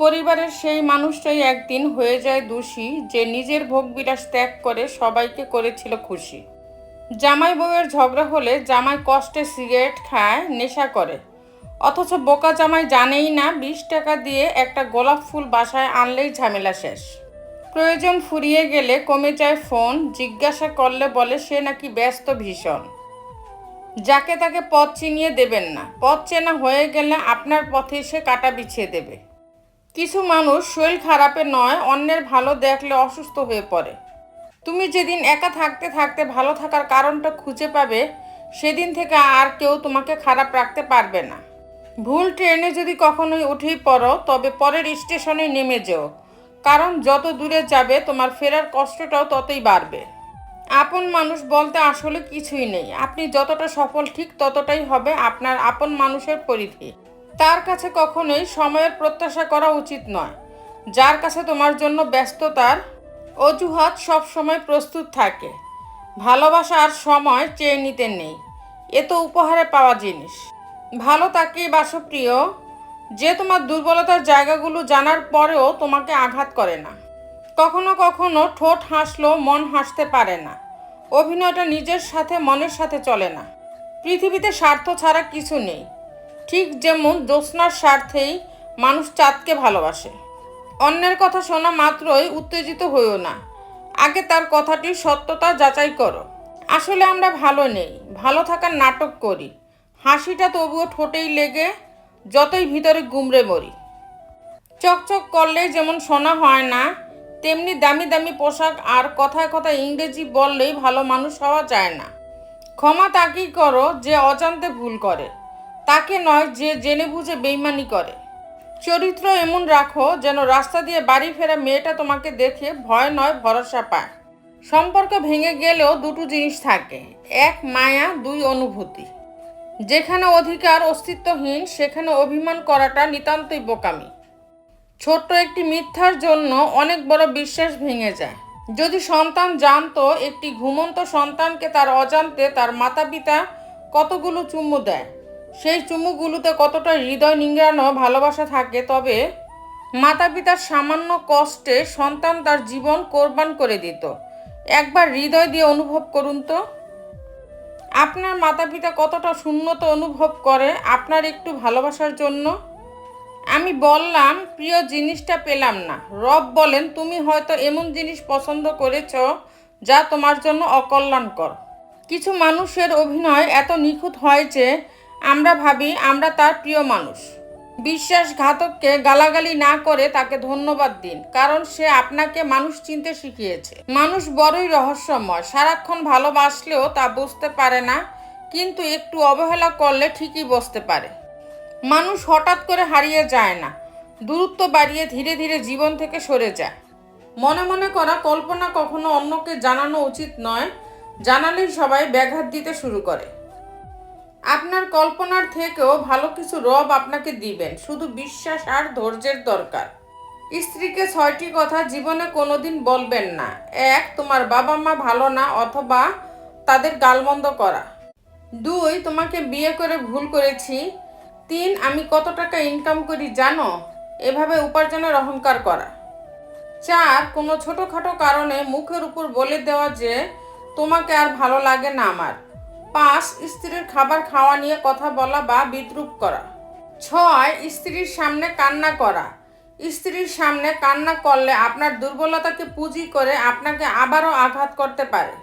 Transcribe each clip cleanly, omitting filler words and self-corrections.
পরিবারের সেই মানুষটাই একদিন হয়ে যায় দোষী, যে নিজের ভোগবিলাস ত্যাগ করে সবাইকে করেছিল খুশি। জামাই বউয়ের ঝগড়া হলে জামাই কষ্টে সিগারেট খায়, নেশা করে, অথচ বোকা জামাই জানেই না 20 টাকা দিয়ে একটা গোলাপ ফুল বাসায় আনলেই ঝামেলা শেষ। প্রয়োজন ফুরিয়ে গেলে কমে যায় ফোন, জিজ্ঞাসা করলে বলে সে নাকি ব্যস্ত ভীষণ। যাকে তাকে পথ চিনিয়ে দেবেন না, পথ চেনা হয়ে গেলে আপনার পথে সে কাঁটা বিছিয়ে দেবে। কিছু মানুষ শরীর খারাপে নয়, অন্যের ভালো দেখলে অসুস্থ হয়ে পড়ে। তুমি যেদিন একা থাকতে থাকতে ভালো থাকার কারণটা খুঁজে পাবে, সেদিন থেকে আর কেউ তোমাকে খারাপ রাখতে পারবে না। ভুল ট্রেনে যদি কখনোই উঠেই পড়ো, তবে পরের স্টেশনে নেমে যেও, কারণ যত দূরে যাবে তোমার ফেরার কষ্টটাও ততই বাড়বে। আপন মানুষ বলতে আসলে কিছুই নেই। আপনি যতটা সফল ঠিক ততটাই হবে আপনার আপন মানুষের পরিধি। তার কাছে কখনোই সময়ের প্রত্যাশা করা উচিত নয়। যার কাছে তোমার জন্য ব্যস্ততার অজুহাত সব সময় প্রস্তুত থাকে। ভালোবাসা আর সময় চেয়ে নিতে নেই, এ তো উপহারে পাওয়া জিনিস। ভালো তাকেই বাসো প্রিয়, যে তোমার দুর্বলতার জায়গাগুলো জানার পরেও তোমাকে আঘাত করে না। কখনো কখনো ঠোঁট হাসলেও মন হাসতে পারে না। অভিনয়টা নিজের সাথে মনের সাথে চলে না। পৃথিবীতে স্বার্থ ছাড়া কিছু নেই। ঠিক যেমন জ্যোৎস্নার স্বার্থেই মানুষ চাঁদকে ভালোবাসে। অন্যের কথা শোনা মাত্রই উত্তেজিত হইও না, আগে তার কথাটির সত্যতা যাচাই করো। আসলে আমরা ভালো নেই, ভালো থাকার নাটক করি। হাসিটা তবুও ঠোঁটেই লেগে, যতই ভিতরে গুমড়ে মরি। চকচক করলেই যেমন শোনা হয় না, তেমনি দামি দামি পোশাক আর কথায় কথায় ইংরেজি বললেই ভালো মানুষ হওয়া যায় না। ক্ষমা তাকেই করো যে অজান্তে ভুল করে, তাকে নয় যে জেনে বুঝে বেইমানি করে। চরিত্র এমন রাখো যেন রাস্তা দিয়ে বাড়ি ফেরা মেয়েটা তোমাকে দেখে ভয় নয় ভরসা পায়। সম্পর্ক ভেঙে গেলেও দুটো জিনিস থাকে, এক মায়া, দুই অনুভূতি। যেখানে অধিকার অস্তিত্বহীন, সেখানে অভিমান করাটা নিতান্তই বোকামি। ছোট্ট একটি মিথ্যার জন্য অনেক বড় বিশ্বাস ভেঙে যায়। যদি সন্তান জানতো একটি ঘুমন্ত সন্তানকে তার অজান্তে তার মাতা পিতা কতগুলো চুমু দেয়, সেই চুমুগুলোতে কতটা হৃদয় নিংড়ানো ভালোবাসা থাকে, তবে মাতা পিতার সামান্য কষ্টে সন্তান তার জীবন কোরবান করে দিত। একবার হৃদয় দিয়ে অনুভব করুন তো, আপনার মাতা পিতা কতটা শূন্যতা অনুভব করে আপনার একটু ভালোবাসার জন্য। আমি বললাম প্রিয় জিনিসটা পেলাম না, রব বলেন তুমি হয়তো এমন জিনিস পছন্দ করেছ যা তোমার জন্য অকল্যাণকর। কিছু মানুষের অভিনয় এত নিখুঁত হয় যে আমরা ভাবি আমরা তার প্রিয় মানুষ। বিশ্বাসঘাতককে গালাগালি না করে তাকে ধন্যবাদ দিন, কারণ সে আপনাকে মানুষ চিনতে শিখিয়েছে। মানুষ বড়ই রহস্যময়, সারাক্ষণ ভালোবাসলেও তা বুঝতে পারে না, কিন্তু একটু অবহেলা করলে ঠিকই বুঝতে পারে। মানুষ হঠাৎ করে হারিয়ে যায় না, দূরত্ব বাড়িয়ে ধীরে ধীরে জীবন থেকে সরে যায়। মনে মনে করা কল্পনা কখনো অন্যকে জানানো উচিত নয়, জানালেই সবাই ব্যাঘাত দিতে শুরু করে। আপনার কল্পনার থেকেও ভালো কিছু রব আপনাকে দিবেন, শুধু বিশ্বাস আর ধৈর্যের দরকার। স্ত্রীকে 6টি কথা জীবনে কোনোদিন বলবেন না। 1, তোমার বাবা মা ভালো না অথবা তাদের গালমন্দ করা। 2, তোমাকে বিয়ে করে ভুল করেছি। 3, আমি কত টাকা ইনকাম করি জানো, এভাবে উপার্জনের অহংকার করা। 4, কোনো ছোটোখাটো কারণে মুখের উপর বলে দেওয়া যে তোমাকে আর ভালো লাগে না আমার। 5, স্ত্রীর খাবার খাওয়া নিয়ে কথা বলা বা বিদ্রূপ করা। 6, স্ত্রীর সামনে কান্না করা। স্ত্রীর সামনে কান্না করলে আপনার দুর্বলতাকে পুঁজি করে আপনাকে আবারও আঘাত করতে পারে।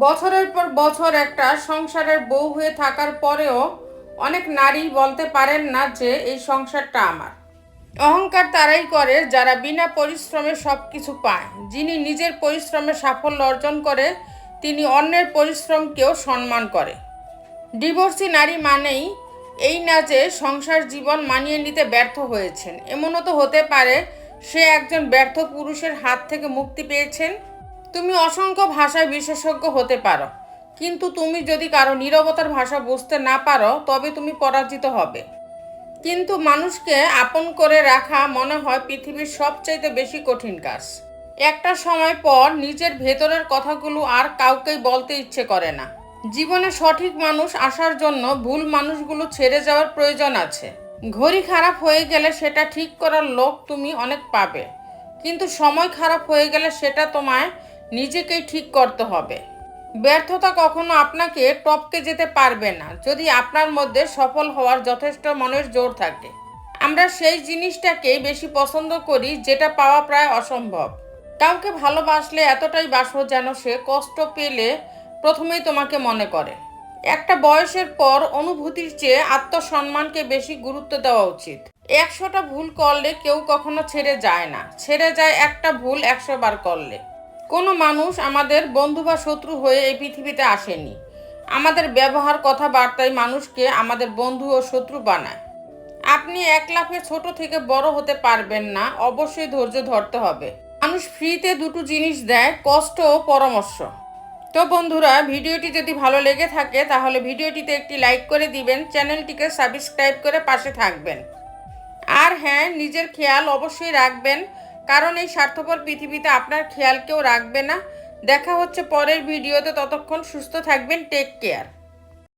বছরের পর বছর একটা সংসারের বউ হয়ে থাকার পরেও অনেক নারী বলতে পারেন না যে এই সংসারটা আমার। অহংকার তারাই করে যারা বিনা পরিশ্রমে সব কিছু পায়। যিনি নিজের পরিশ্রমে সাফল্য অর্জন করে, তিনি অন্যের পরিশ্রমকেও সম্মান করে। ডিভোর্সি নারী মানেই এই না যে সংসার জীবন মানিয়ে নিতে ব্যর্থ হয়েছেন। এমনও তো হতে পারে সে একজন ব্যর্থ পুরুষের হাত থেকে মুক্তি পেয়েছেন। তুমি অসংখ্য ভাষায় বিশেষজ্ঞ হতে পারো, কিন্তু তুমি যদি কারো নীরবতার ভাষা বুঝতে না পারো, তবে তুমি পরাজিত হবে। কিন্তু মানুষকে আপন করে রাখা মনে হয় পৃথিবীর সবচাইতে বেশি কঠিন কাজ। একটা সময় পর নিজের ভেতরের কথাগুলো আর কাউকেই বলতে ইচ্ছে করে না। জীবনে সঠিক মানুষ আসার জন্য ভুল মানুষগুলো ছেড়ে যাওয়ার প্রয়োজন আছে। ঘড়ি খারাপ হয়ে গেলে সেটা ঠিক করার লোক তুমি অনেক পাবে, কিন্তু সময় খারাপ হয়ে গেলে সেটা তোমায় নিজেকেই ঠিক করতে হবে। ব্যর্থতা কখনো আপনাকে টপকে যেতে পারবে না যদি আপনার মধ্যে সফল হওয়ার যথেষ্ট মনের জোর থাকে। আমরা সেই জিনিসটাকেই বেশি পছন্দ করি যেটা পাওয়া প্রায় অসম্ভব। কাউকে ভালোবাসলে এতটাই বাসো যেন সে কষ্ট পেলে প্রথমেই তোমাকে মনে করে। একটা বয়সের পর অনুভূতির চেয়ে আত্মসম্মানকে বেশি গুরুত্ব দেওয়া উচিত। 100টা ভুল করলে কেউ কখনো ছেড়ে যায় না, ছেড়ে যায় একটা ভুল 100 বার করলে। কোনো মানুষ আমাদের বন্ধু বা শত্রু হয়ে এই পৃথিবীতে আসেনি। আমাদের ব্যবহার কথাবার্তায় মানুষকে আমাদের বন্ধু ও শত্রু বানায়। আপনি এক লাফে ছোট থেকে বড় হতে পারবেন না, অবশ্যই ধৈর্য ধরতে হবে। মানুষ ফ্রিতে দুটো জিনিস দেয়, কষ্ট ও পরামর্শ। তো বন্ধুরা, ভিডিওটি যদি ভালো লেগে থাকে তাহলে ভিডিওটিতে একটি লাইক করে দিবেন, চ্যানেলটিকে সাবস্ক্রাইব করে পাশে থাকবেন। আর হ্যাঁ, নিজের খেয়াল অবশ্যই রাখবেন, কারণ এই স্বার্থপর পৃথিবীতে আপনার খেয়াল কেউ রাখবে না। দেখা হচ্ছে পরের ভিডিওতে, ততক্ষণ সুস্থ থাকবেন, টেক কেয়ার।